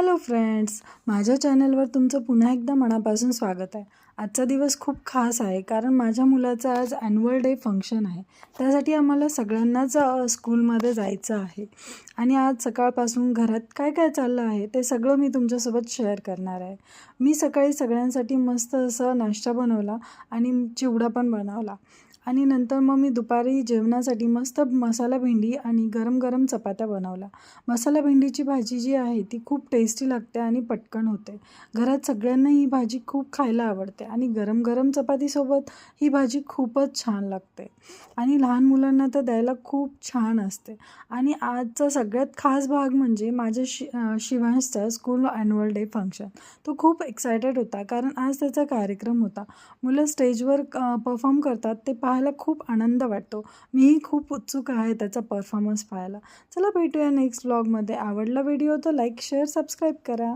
Hello friends, माझ्या चॅनलवर तुमचं पुन्हा एकदा मनापासून स्वागत आहे। आजचा दिवस खूप खास आहे कारण माझ्या मुलाचं आज ॲन्युअल डे फंक्शन आहे। त्यासाठी आम्हाला सगळ्यांनाच स्कूलमध्ये जायचं आहे आणि आज सकाळपासून घरात काय काय चाललं आहे ते सगळं मी तुमच्यासोबत शेअर करणार आहे। मी सकाळी सगळ्यांसाठी मस्त असं नाश्ता बनवला आणि चिवडा पण बनवला आणि नंतर मग मी दुपारी जेवणासाठी मस्त मसाला भेंडी आणि गरम गरम चपात्या बनवल्या। मसाला भेंडीची भाजी जी आहे ती खूप टेस्टी लागते आणि पटकन होते। घरात सगळ्यांना ही भाजी खूप खायला आवडते आणि गरम गरम चपातीसोबत ही भाजी खूपच छान लागते आणि लहान मुलांना तर द्यायला खूप छान असते। आणि आजचा सगळ्यात खास भाग म्हणजे माझ्या शिवांशचा स्कूल ॲन्युअल डे फंक्शन। तो खूप एक्सायटेड होता कारण आज त्याचा कार्यक्रम होता। मुलं स्टेजवर परफॉर्म करतात ते पाहायला खूप आनंद वाटतो। मीही खूप उत्सुक आहे त्याचा परफॉर्मन्स पाहायला। चला भेटूया नेक्स्ट व्लॉगमध्ये। आवडला व्हिडिओ तर लाईक शेअर सबस्क्राईब करा।